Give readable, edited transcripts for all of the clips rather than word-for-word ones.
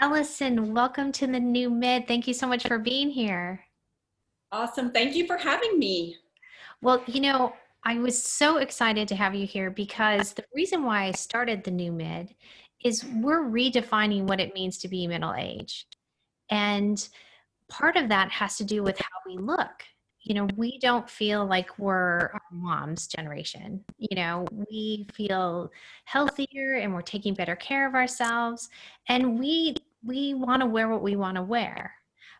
Allison, welcome to the new mid. Thank you so much for being here. Awesome. Thank you for having me. Well, I was so excited to have you here because the reason why I started the new mid is we're redefining what it means to be middle age. And part of that has to do with how we look. We don't feel like we're our mom's generation. We feel healthier and we're taking better care of ourselves. And we want to wear what we want to wear.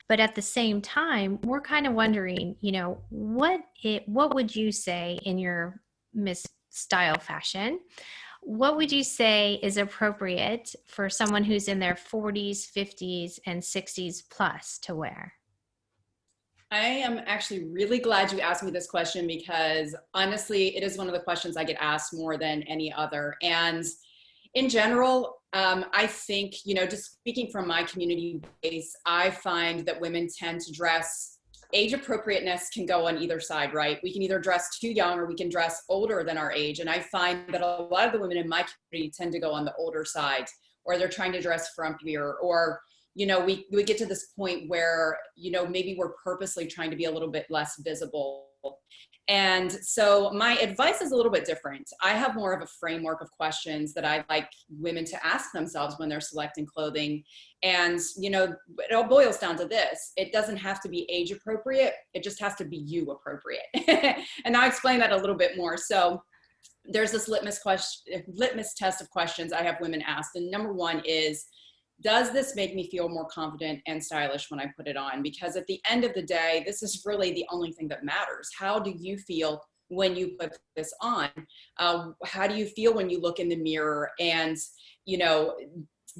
But at the same time, we're kind of wondering, what would you say in your Miss Style fashion? What would you say is appropriate for someone who's in their 40s, 50s, and 60s plus to wear? I am actually really glad you asked me this question because honestly, it is one of the questions I get asked more than any other. And in general, I think, just speaking from my community base, I find that women tend to dress, age appropriateness can go on either side, right? We can either dress too young or we can dress older than our age. And I find that a lot of the women in my community tend to go on the older side, or they're trying to dress frumpier, or we get to this point where, maybe we're purposely trying to be a little bit less visible. And so my advice is a little bit different. I have more of a framework of questions that I like women to ask themselves when they're selecting clothing. And, it all boils down to this. It doesn't have to be age appropriate. It just has to be you appropriate. And I'll explain that a little bit more. So there's this litmus test of questions I have women ask. And number one is, does this make me feel more confident and stylish when I put it on? Because at the end of the day, this is really the only thing that matters. How do you feel when you put this on? How do you feel when you look in the mirror? And,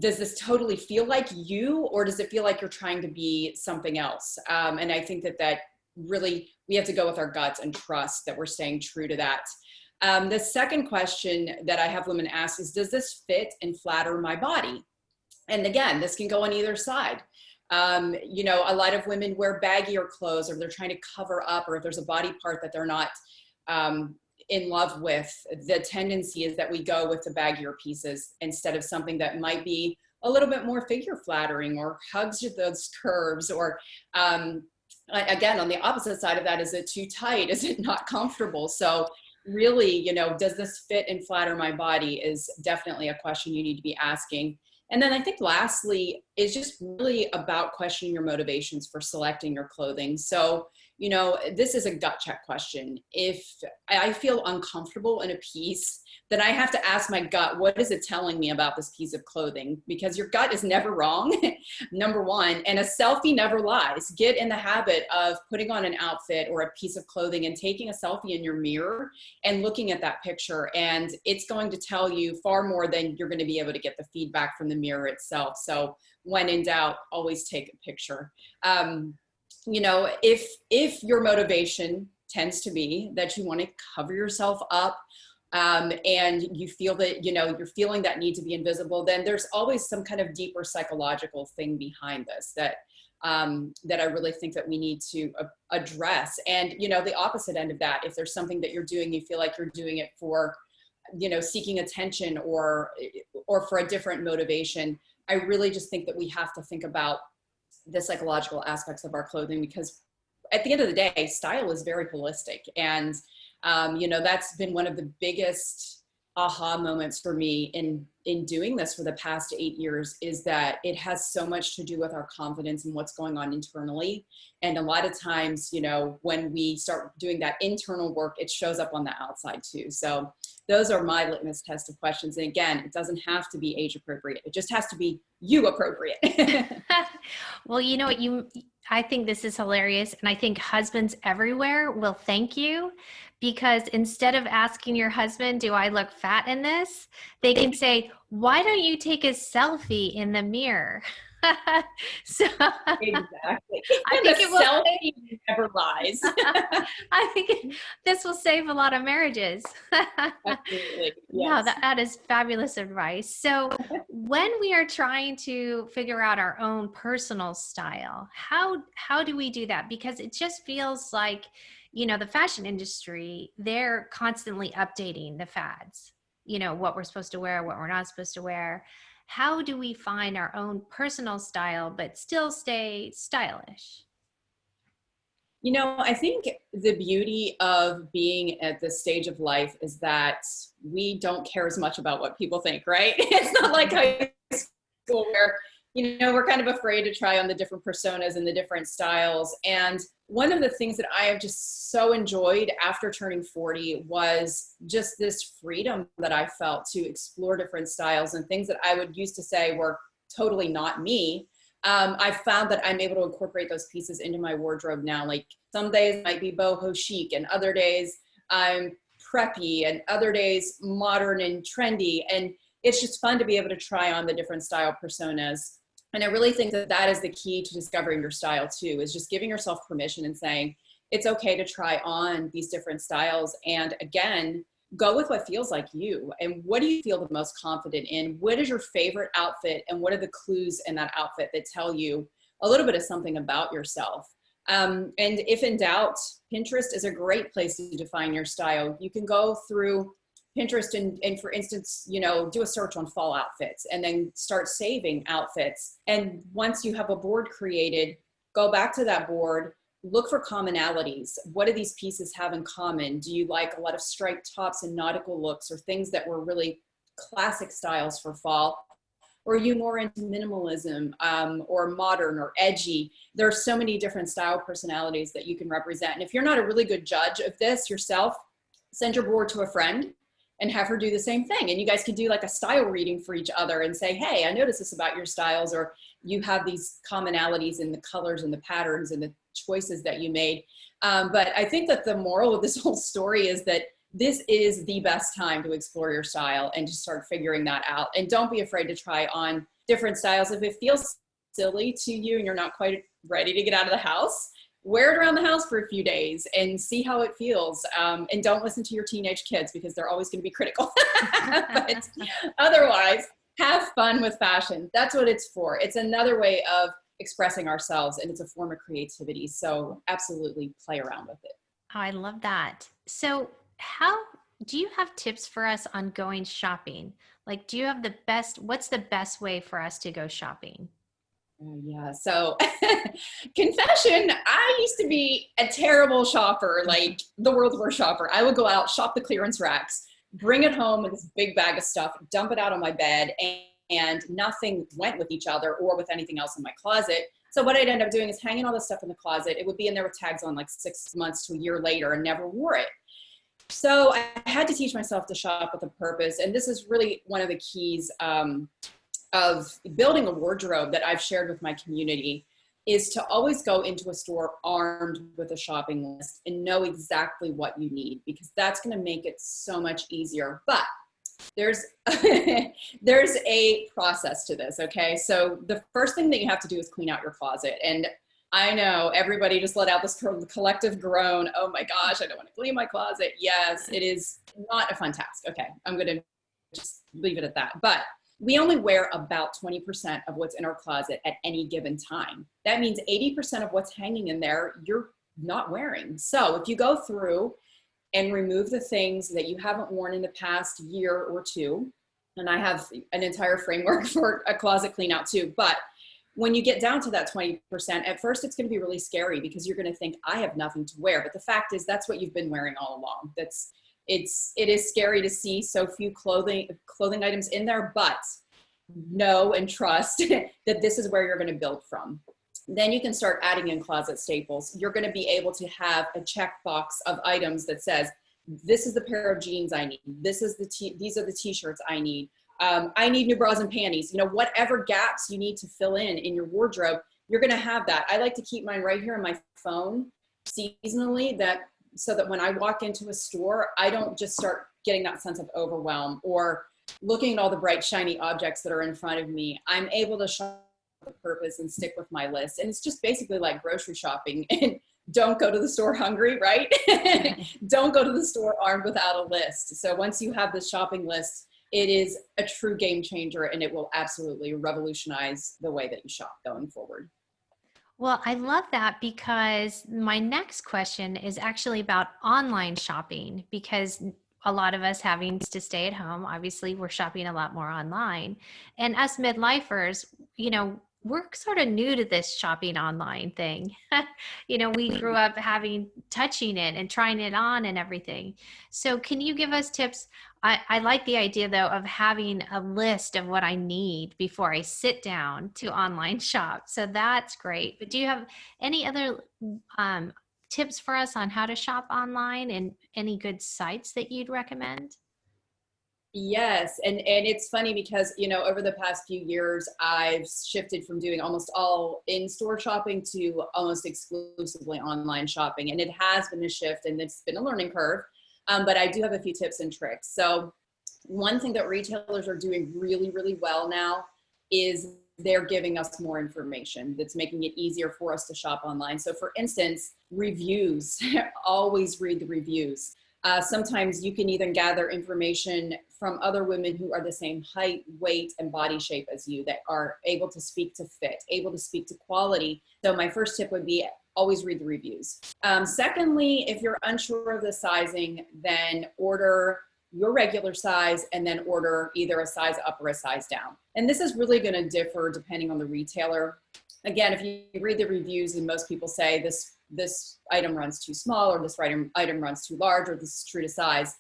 does this totally feel like you, or does it feel like you're trying to be something else? And I think that really, we have to go with our guts and trust that we're staying true to that. The second question that I have women ask is, does this fit and flatter my body? And again, this can go on either side. A lot of women wear baggier clothes, or they're trying to cover up, or if there's a body part that they're not in love with, the tendency is that we go with the baggier pieces instead of something that might be a little bit more figure flattering or hugs those curves. Or again, on the opposite side of that, is it too tight? Is it not comfortable? So really, does this fit and flatter my body is definitely a question you need to be asking. And then I think lastly is just really about questioning your motivations for selecting your clothing. So, this is a gut check question. If I feel uncomfortable in a piece, then I have to ask my gut, what is it telling me about this piece of clothing? Because your gut is never wrong, number one, and a selfie never lies. Get in the habit of putting on an outfit or a piece of clothing and taking a selfie in your mirror and looking at that picture. And it's going to tell you far more than you're going to be able to get the feedback from the mirror itself. So when in doubt, always take a picture. If your motivation tends to be that you want to cover yourself up, and you feel that, you're feeling that need to be invisible, then there's always some kind of deeper psychological thing behind this that I really think that we need to address. And, the opposite end of that, if there's something that you're doing, you feel like you're doing it for, seeking attention or for a different motivation, I really just think that we have to think about the psychological aspects of our clothing, because at the end of the day, style is very holistic. And, that's been one of the biggest aha moments for me in doing this for the past 8 years, is that it has so much to do with our confidence and what's going on internally. And a lot of times, when we start doing that internal work, it shows up on the outside too. So those are my litmus test of questions. And again, it doesn't have to be age appropriate. It just has to be you appropriate. Well, you know what, I think this is hilarious, and I think husbands everywhere will thank you, because instead of asking your husband, do I look fat in this? They can say, why don't you take a selfie in the mirror? So Exactly. I And think the it will save, selfie never lies. I think this will save a lot of marriages. Absolutely. No, Yes. that is fabulous advice. So when we are trying to figure out our own personal style, how do we do that? Because it just feels like, the fashion industry, they're constantly updating the fads, what we're supposed to wear, what we're not supposed to wear. how do we find our own personal style but still stay stylish? I think the beauty of being at this stage of life is that we don't care as much about what people think, right? It's not like high school where, we're kind of afraid to try on the different personas and the different styles. And one of the things that I have just so enjoyed after turning 40 was just this freedom that I felt to explore different styles and things that I would used to say were totally not me. I found that I'm able to incorporate those pieces into my wardrobe now. Like some days might be boho chic, and other days I'm preppy, and other days modern and trendy. And it's just fun to be able to try on the different style personas. And I really think that that is the key to discovering your style too, is just giving yourself permission and saying, it's okay to try on these different styles. And again, go with what feels like you. And what do you feel the most confident in? What is your favorite outfit? And what are the clues in that outfit that tell you a little bit of something about yourself? And if in doubt, Pinterest is a great place to define your style. You can go through Pinterest and for instance, do a search on fall outfits and then start saving outfits. And once you have a board created, go back to that board, look for commonalities. What do these pieces have in common? Do you like a lot of striped tops and nautical looks, or things that were really classic styles for fall? Or are you more into minimalism or modern or edgy? There are so many different style personalities that you can represent. And if you're not a really good judge of this yourself, send your board to a friend and have her do the same thing. And you guys could do like a style reading for each other and say, hey, I noticed this about your styles, or you have these commonalities in the colors and the patterns and the choices that you made. But I think that the moral of this whole story is that this is the best time to explore your style and to start figuring that out. And don't be afraid to try on different styles. If it feels silly to you and you're not quite ready to get out of the house, wear it around the house for a few days and see how it feels. And don't listen to your teenage kids because they're always going to be critical. But otherwise, have fun with fashion. That's what it's for. It's another way of expressing ourselves, and it's a form of creativity. So absolutely play around with it. Oh, I love that. So how do you have tips for us on going shopping? Like, do you have what's the best way for us to go shopping? Yeah. So confession, I used to be a terrible shopper, like the world's worst shopper. I would go out, shop the clearance racks, bring it home with this big bag of stuff, dump it out on my bed, and nothing went with each other or with anything else in my closet. So what I'd end up doing is hanging all this stuff in the closet. It would be in there with tags on like 6 months to a year later and never wore it. So I had to teach myself to shop with a purpose. And this is really one of the keys of building a wardrobe that I've shared with my community, is to always go into a store armed with a shopping list and know exactly what you need, because that's going to make it so much easier. But there's there's a process to this. Okay. So the first thing that you have to do is clean out your closet. And I know everybody just let out this collective groan. Oh my gosh, I don't want to clean my closet. Yes, it is not a fun task. Okay. I'm going to just leave it at that. But we only wear about 20% of what's in our closet at any given time. That means 80% of what's hanging in there, you're not wearing. So if you go through and remove the things that you haven't worn in the past year or two, and I have an entire framework for a closet clean out too, but when you get down to that 20%, at first it's going to be really scary because you're going to think, I have nothing to wear. But the fact is, that's what you've been wearing all along. It is scary to see so few clothing items in there, but know and trust that this is where you're going to build from. Then you can start adding in closet staples. You're going to be able to have a checkbox of items that says, this is the pair of jeans I need. These are the t-shirts I need. I need new bras and panties. Whatever gaps you need to fill in your wardrobe, you're going to have that. I like to keep mine right here on my phone seasonally, so that when I walk into a store, I don't just start getting that sense of overwhelm or looking at all the bright, shiny objects that are in front of me. I'm able to shop with purpose and stick with my list. And it's just basically like grocery shopping. And don't go to the store hungry, right? Don't go to the store armed without a list. So once you have the shopping list, it is a true game changer, and it will absolutely revolutionize the way that you shop going forward. Well, I love that, because my next question is actually about online shopping, because a lot of us having to stay at home, obviously we're shopping a lot more online. And us midlifers, we're sort of new to this shopping online thing. We grew up touching it and trying it on and everything. So can you give us tips? I like the idea though of having a list of what I need before I sit down to online shop. So that's great. But do you have any other tips for us on how to shop online and any good sites that you'd recommend? Yes, and it's funny because over the past few years I've shifted from doing almost all in-store shopping to almost exclusively online shopping, and it has been a shift and it's been a learning curve. But I do have a few tips and tricks. So one thing that retailers are doing really, really well now is they're giving us more information that's making it easier for us to shop online. So for instance, reviews, always read the reviews. Sometimes you can even gather information from other women who are the same height, weight, and body shape as you that are able to speak to fit, able to speak to quality. So my first tip would be always read the reviews. Secondly, if you're unsure of the sizing, then order your regular size and then order either a size up or a size down. And this is really going to differ depending on the retailer. Again, if you read the reviews and most people say this item runs too small, or this item runs too large, or this is true to size,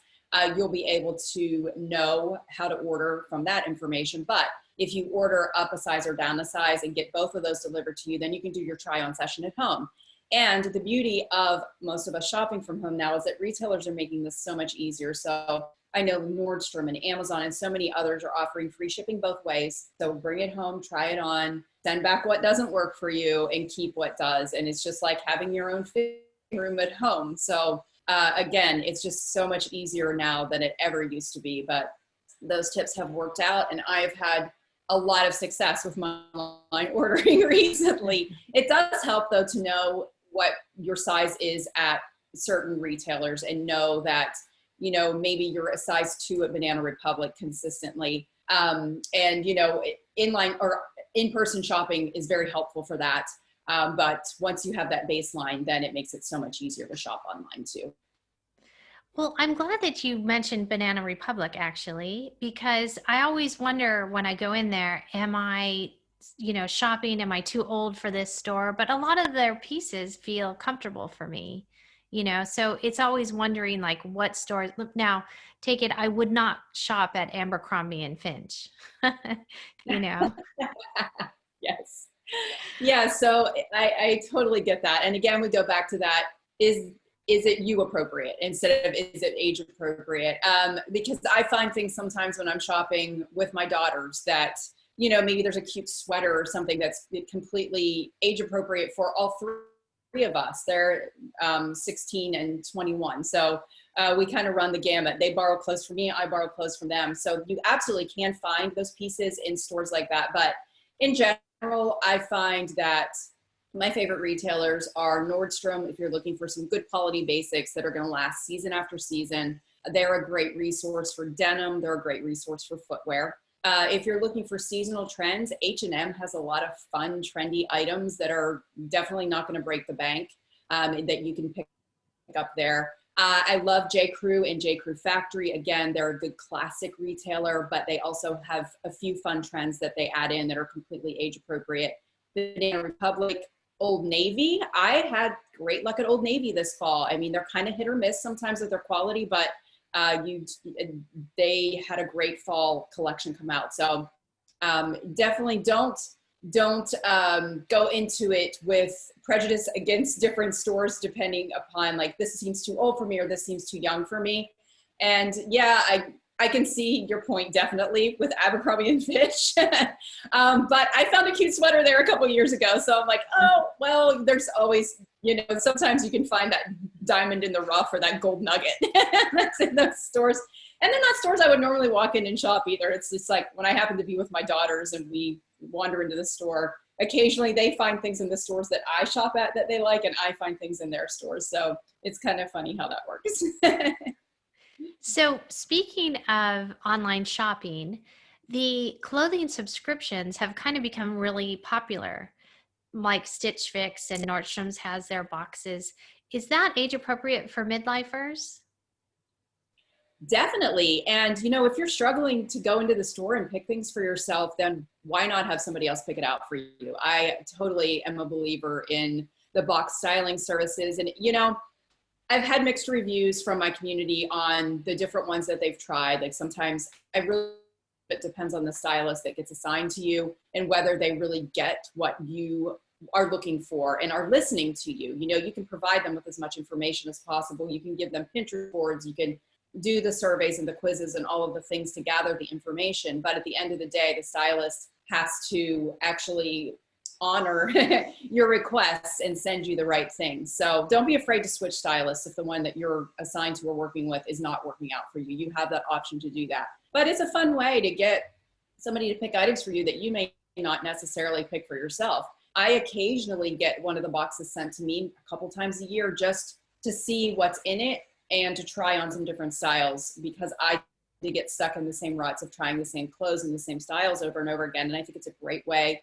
you'll be able to know how to order from that information. But if you order up a size or down a size and get both of those delivered to you, then you can do your try on session at home. And the beauty of most of us shopping from home now is that retailers are making this so much easier. So I know Nordstrom and Amazon and so many others are offering free shipping both ways. So bring it home, try it on, send back what doesn't work for you, and keep what does. And it's just like having your own fitting room at home. So again, it's just so much easier now than it ever used to be. But those tips have worked out, and I've had a lot of success with my online ordering recently. It does help though to know what your size is at certain retailers and know that maybe you're a size 2 at Banana Republic consistently. And inline or in-person shopping is very helpful for that. But once you have that baseline, then it makes it so much easier to shop online too. Well, I'm glad that you mentioned Banana Republic actually, because I always wonder when I go in there, am I, shopping? Am I too old for this store? But a lot of their pieces feel comfortable for me, so it's always wondering like what stores. Look, now, take it, I would not shop at Abercrombie and Finch, you know. Yes. Yeah. So I totally get that. And again, we go back to that. Is it you appropriate instead of is it age appropriate? Because I find things sometimes when I'm shopping with my daughters that, maybe there's a cute sweater or something that's completely age appropriate for all three of us. They're 16 and 21. So we kind of run the gamut. They borrow clothes from me. I borrow clothes from them. So you absolutely can find those pieces in stores like that. But in general, I find that my favorite retailers are Nordstrom. If you're looking for some good quality basics that are going to last season after season, they're a great resource for denim. They're a great resource for footwear. If you're looking for seasonal trends, H&M has a lot of fun, trendy items that are definitely not going to break the bank that you can pick up there. I love J. Crew and J. Crew Factory. Again, they're a good classic retailer, but they also have a few fun trends that they add in that are completely age appropriate. Banana Republic, Old Navy. I had great luck at Old Navy this fall. I mean, they're kind of hit or miss sometimes with their quality, but they had a great fall collection come out. So definitely don't go into it with prejudice against different stores depending upon like this seems too old for me or this seems too young for me. And yeah, I can see your point definitely with Abercrombie and Fitch. But I found a cute sweater there a couple of years ago. So I'm like, oh, well, there's always, sometimes you can find that diamond in the rough or that gold nugget that's in those stores. And they're not stores I would normally walk in and shop either. It's just like when I happen to be with my daughters and we wander into the store, occasionally they find things in the stores that I shop at that they like, and I find things in their stores. So it's kind of funny how that works. So speaking of online shopping, the clothing subscriptions have kind of become really popular, like Stitch Fix and Nordstrom's has their boxes. Is that age appropriate for midlifers? Definitely. And, if you're struggling to go into the store and pick things for yourself, then why not have somebody else pick it out for you? I totally am a believer in the box styling services. And, I've had mixed reviews from my community on the different ones that they've tried. Like sometimes it depends on the stylist that gets assigned to you and whether they really get what you are looking for and are listening to you. You can provide them with as much information as possible. You can give them Pinterest boards. You can do the surveys and the quizzes and all of the things to gather the information. But at the end of the day, the stylist has to actually honor your requests and send you the right things. So don't be afraid to switch stylists if the one that you're assigned to or working with is not working out for you. You have that option to do that. But it's a fun way to get somebody to pick items for you that you may not necessarily pick for yourself. I occasionally get one of the boxes sent to me a couple times a year just to see what's in it and to try on some different styles, because I did get stuck in the same ruts of trying the same clothes and the same styles over and over again. And I think it's a great way,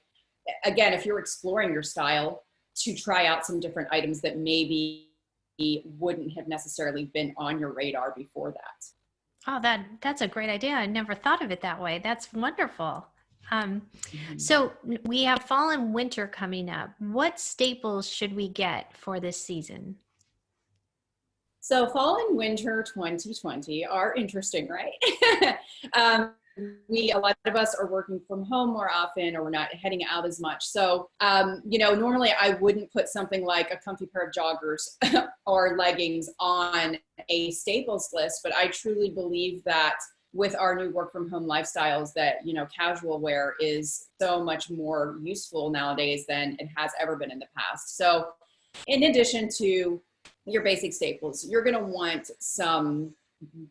again, if you're exploring your style, to try out some different items that maybe wouldn't have necessarily been on your radar before that. Oh, that's a great idea. I never thought of it that way. That's wonderful. So we have fall and winter coming up. What staples should we get for this season? So fall and winter 2020 are interesting, right? um, a lot of us are working from home more often, or we're not heading out as much. So, normally I wouldn't put something like a comfy pair of joggers or leggings on a staples list, but I truly believe that with our new work from home lifestyles that, casual wear is so much more useful nowadays than it has ever been in the past. So in addition to your basic staples, you're going to want some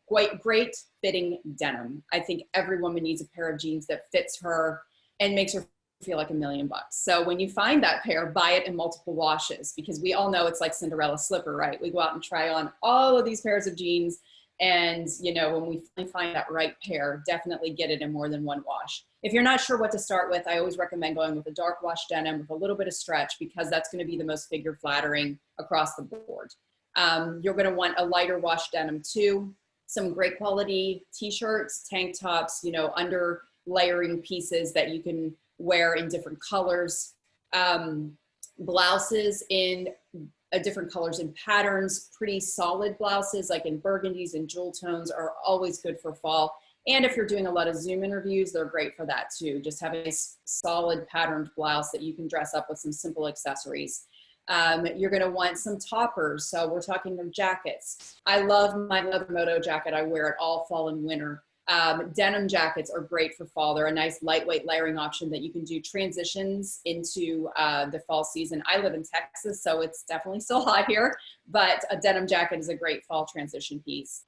great fitting denim. I think every woman needs a pair of jeans that fits her and makes her feel like $1,000,000. So when you find that pair, buy it in multiple washes, because we all know it's like Cinderella's slipper, right? We go out and try on all of these pairs of jeans, and when we finally find that right pair, definitely get it in more than one wash. If you're not sure what to start with, I always recommend going with a dark wash denim with a little bit of stretch, because that's going to be the most figure flattering across the board. You're going to want a lighter wash denim too. Some great quality t-shirts, tank tops, under layering pieces that you can wear in different colors. Blouses in different colors and patterns. Pretty solid blouses like in burgundies and jewel tones are always good for fall. And if you're doing a lot of Zoom interviews, they're great for that too. Just having a solid patterned blouse that you can dress up with some simple accessories. You're going to want some toppers. So we're talking of jackets. I love my leather moto jacket. I wear it all fall and winter. Denim jackets are great for fall. They're a nice lightweight layering option that you can do transitions into the fall season. I live in Texas, so it's definitely still hot here, but a denim jacket is a great fall transition piece.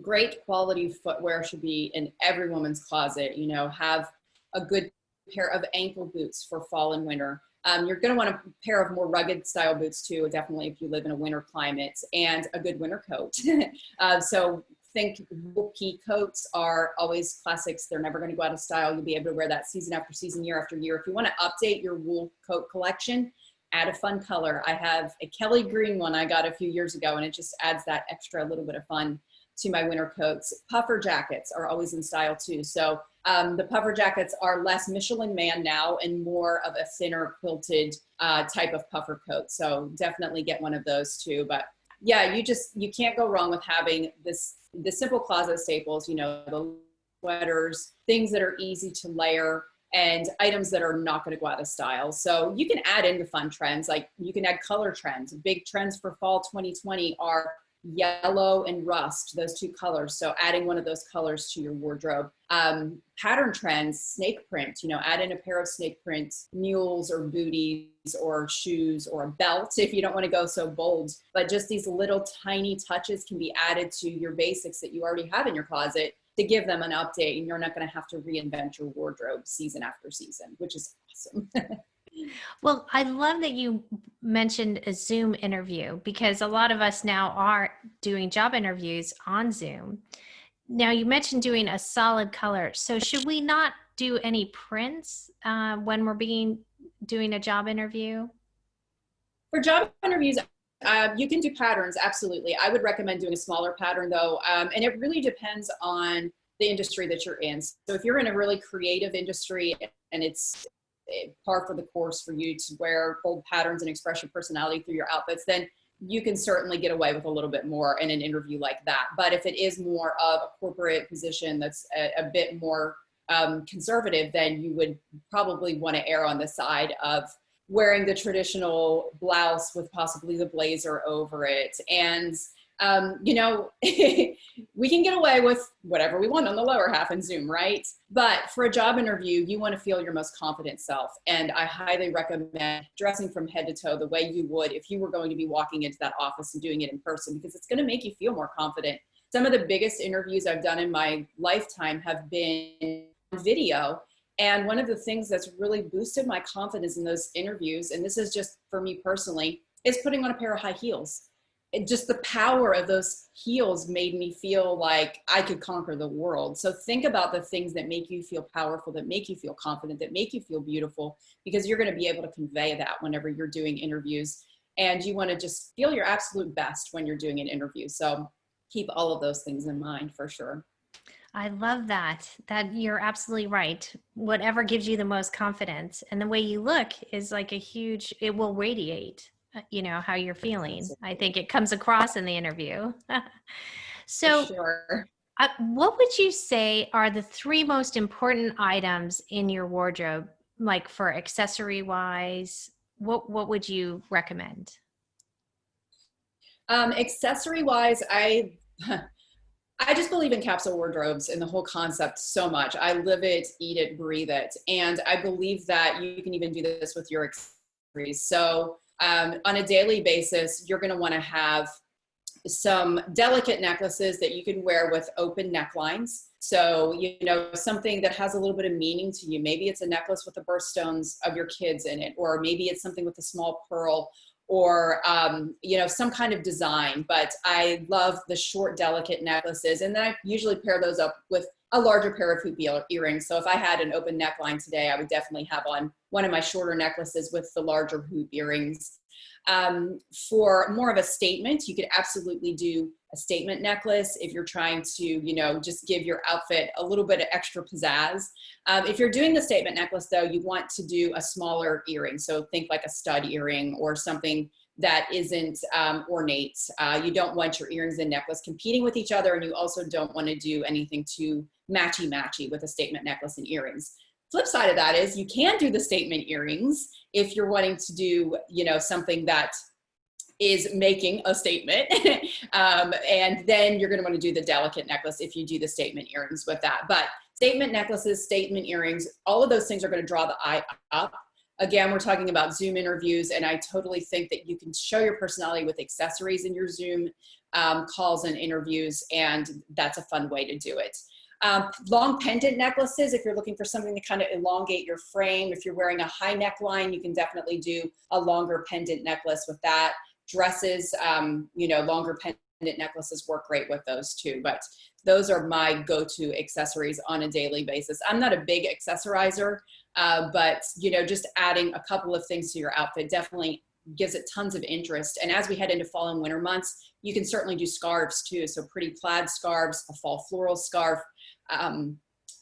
Great quality footwear should be in every woman's closet. Have a good pair of ankle boots for fall and winter. You're going to want a pair of more rugged style boots too, definitely if you live in a winter climate, and a good winter coat. So think wool pea coats are always classics. They're never going to go out of style. You'll be able to wear that season after season, year after year. If you want to update your wool coat collection, add a fun color. I have a Kelly green one I got a few years ago, and it just adds that extra little bit of fun to my winter coats. Puffer jackets are always in style too. So the puffer jackets are less Michelin Man now and more of a thinner quilted type of puffer coat. So definitely get one of those too. But yeah, you can't go wrong with having the simple closet staples, the sweaters, things that are easy to layer, and items that are not going to go out of style. So you can add in the fun trends, like you can add color trends. Big trends for fall 2020 are yellow and rust, those two colors. So adding one of those colors to your wardrobe. Pattern trends, snake print, add in a pair of snake print mules or booties or shoes or a belt if you don't want to go so bold. But just these little tiny touches can be added to your basics that you already have in your closet to give them an update, and you're not going to have to reinvent your wardrobe season after season, which is awesome. Well, I love that you mentioned a Zoom interview, because a lot of us now are doing job interviews on Zoom. Now, you mentioned doing a solid color. So should we not do any prints when we're doing a job interview? For job interviews, You can do patterns, absolutely. I would recommend doing a smaller pattern though, and it really depends on the industry that you're in. So if you're in a really creative industry and it's par for the course for you to wear bold patterns and express your personality through your outfits, then you can certainly get away with a little bit more in an interview like that. But if it is more of a corporate position that's a bit more conservative, then you would probably want to err on the side of wearing the traditional blouse with possibly the blazer over it. And, you know, we can get away with whatever we want on the lower half in Zoom, right? But for a job interview, you want to feel your most confident self. And I highly recommend dressing from head to toe the way you would if you were going to be walking into that office and doing it in person, because it's going to make you feel more confident. Some of the biggest interviews I've done in my lifetime have been video. And one of the things that's really boosted my confidence in those interviews, and this is just for me personally, is putting on a pair of high heels. And just the power of those heels made me feel like I could conquer the world. So think about the things that make you feel powerful, that make you feel confident, that make you feel beautiful, because you're going to be able to convey that whenever you're doing interviews. And you want to just feel your absolute best when you're doing an interview. So keep all of those things in mind for sure. I love that. That you're absolutely right. Whatever gives you the most confidence, and the way you look is like a huge, it will radiate, you know, how you're feeling. I think it comes across in the interview. So, For sure. what would you say are the three most important items in your wardrobe, like for accessory wise? What would you recommend? Accessory wise, I just believe in capsule wardrobes and the whole concept so much. I live it, eat it, breathe it. And I believe that you can even do this with your accessories. So on a daily basis, you're going to want to have some delicate necklaces that you can wear with open necklines. So, you know, something that has a little bit of meaning to you. Maybe it's a necklace with the birthstones of your kids in it, or maybe it's something with a small pearl, or you know, some kind of design. But I love the short, delicate necklaces, and then I usually pair those up with a larger pair of hoop earrings. So if I had an open neckline today, I would definitely have on one of my shorter necklaces with the larger hoop earrings. For more of a statement, you could absolutely do a statement necklace if you're trying to, you know, just give your outfit a little bit of extra pizzazz. If you're doing the statement necklace though, you want to do a smaller earring. So think like a stud earring or something that isn't ornate. You don't want your earrings and necklace competing with each other, and you also don't want to do anything too matchy-matchy with a statement necklace and earrings. Flip side of that is you can do the statement earrings if you're wanting to do, you know, something that is making a statement. And then you're going to want to do the delicate necklace if you do the statement earrings with that. But statement necklaces, statement earrings, all of those things are going to draw the eye up. Again, we're talking about Zoom interviews, and I totally think that you can show your personality with accessories in your Zoom calls and interviews, and that's a fun way to do it. Long pendant necklaces, if you're looking for something to kind of elongate your frame. If you're wearing a high neckline, you can definitely do a longer pendant necklace with that. Dresses, you know, longer pendant necklaces work great with those too. But those are my go-to accessories on a daily basis. I'm not a big accessorizer, but, you know, just adding a couple of things to your outfit definitely gives it tons of interest. And as we head into fall and winter months, you can certainly do scarves too. So pretty plaid scarves, a fall floral scarf.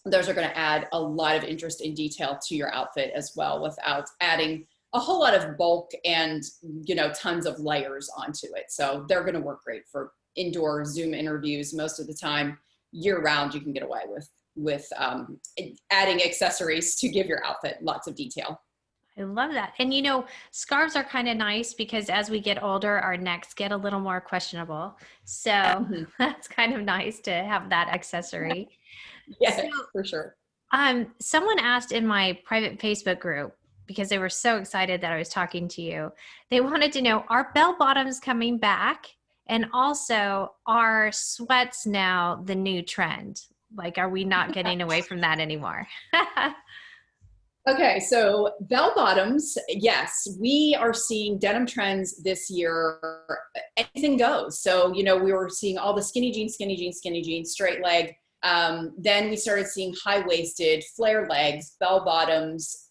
Those are going to add a lot of interest and detail to your outfit as well, without adding a whole lot of bulk and, you know, tons of layers onto it. So they're going to work great for indoor Zoom interviews. Most of the time, year round, you can get away with adding accessories to give your outfit lots of detail. I love that. And you know, scarves are kind of nice because as we get older, our necks get a little more questionable. So that's kind of nice to have that accessory. Yeah, So, for sure. someone asked in my private Facebook group, because they were so excited that I was talking to you, they wanted to know, are bell bottoms coming back? And also, are sweats now the new trend? Like, are we not getting away from that anymore? Okay, so bell bottoms, yes, we are seeing denim trends this year. Anything goes. So, you know, we were seeing all the skinny jeans, skinny jeans, skinny jeans, straight leg. Then we started seeing high-waisted, flare legs, bell bottoms.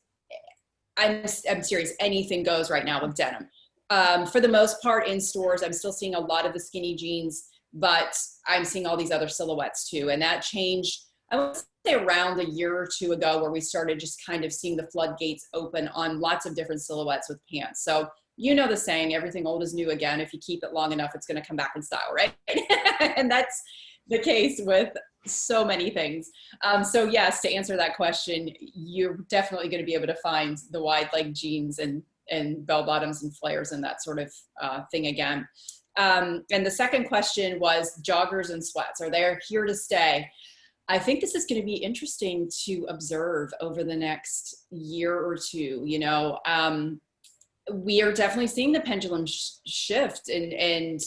I'm serious. Anything goes right now with denim. For the most part in stores, I'm still seeing a lot of the skinny jeans, but I'm seeing all these other silhouettes too. And that changed, I would say around a year or two ago, where we started just kind of seeing the floodgates open on lots of different silhouettes with pants. So you know the saying, everything old is new again. If you keep it long enough, it's going to come back in style, right? And that's the case with so many things. So yes, to answer that question, you're definitely going to be able to find the wide leg jeans and bell bottoms and flares and that sort of thing again. And the second question was joggers and sweats. Are they here to stay? I think this is going to be interesting to observe over the next year or two. You know, we are definitely seeing the pendulum shift, and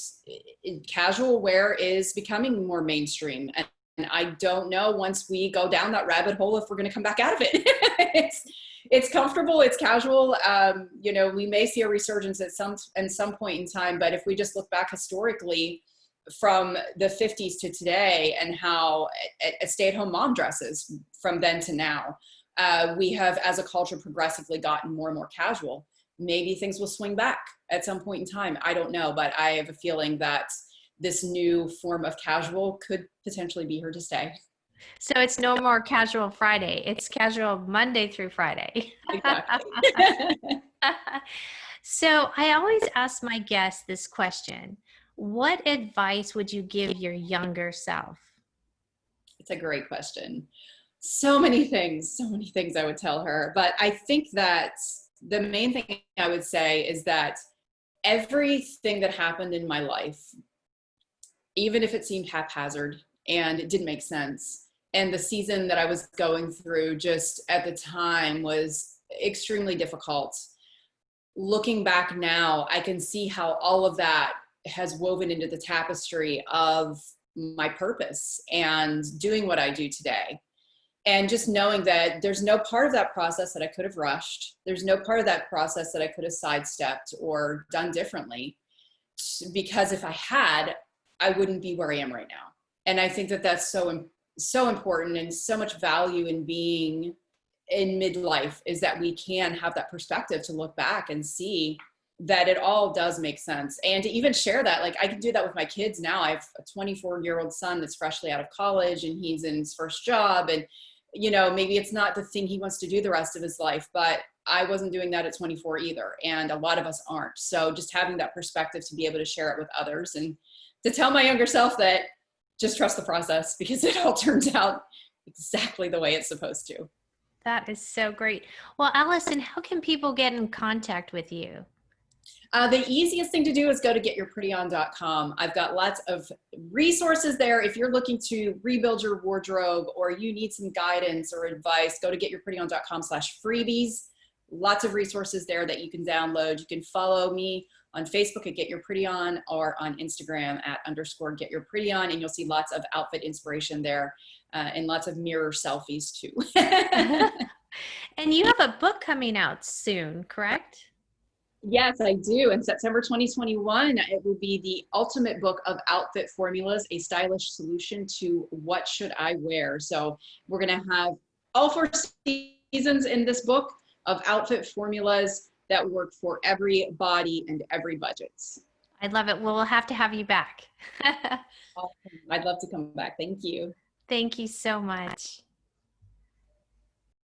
casual wear is becoming more mainstream. And I don't know, once we go down that rabbit hole, if we're going to come back out of it. It's comfortable, it's casual. You know, we may see a resurgence at some point in time, but if we just look back historically from the 50s to today, and how a stay-at-home mom dresses from then to now, we have, as a culture, progressively gotten more and more casual. Maybe things will swing back at some point in time. I don't know, but I have a feeling that this new form of casual could potentially be here to stay. So it's no more casual Friday. It's casual Monday through Friday. Exactly. So I always ask my guests this question. What advice would you give your younger self? It's a great question. So many things I would tell her. But I think that the main thing I would say is that everything that happened in my life, even if it seemed haphazard and it didn't make sense, and the season that I was going through just at the time was extremely difficult, looking back now, I can see how all of that has woven into the tapestry of my purpose and doing what I do today. And just knowing that there's no part of that process that I could have rushed. There's no part of that process that I could have sidestepped or done differently. Because if I had, I wouldn't be where I am right now. And I think that that's so important, and so much value in being in midlife, is that we can have that perspective to look back and see that it all does make sense. And to even share that, like I can do that with my kids now. I have a 24-year-old son that's freshly out of college, and he's in his first job, and you know, maybe it's not the thing he wants to do the rest of his life, but I wasn't doing that at 24 either. And a lot of us aren't. So just having that perspective to be able to share it with others, and to tell my younger self that just trust the process, because it all turns out exactly the way it's supposed to. That is so great. Well, Alison, how can people get in contact with you? The easiest thing to do is go to getyourprettyon.com. I've got lots of resources there. If you're looking to rebuild your wardrobe, or you need some guidance or advice, go to getyourprettyon.com/freebies. Lots of resources there that you can download. You can follow me on Facebook at Get Your Pretty On, or on Instagram at _Get Your Pretty On, and you'll see lots of outfit inspiration there, and lots of mirror selfies too. And you have a book coming out soon, correct? Yes, I do. In September 2021, it will be the ultimate book of outfit formulas, a stylish solution to what should I wear. So we're going to have all 4 seasons in this book of outfit formulas that work for every body and every budget. I love it. We'll have to have you back. Awesome. I'd love to come back. Thank you. Thank you so much.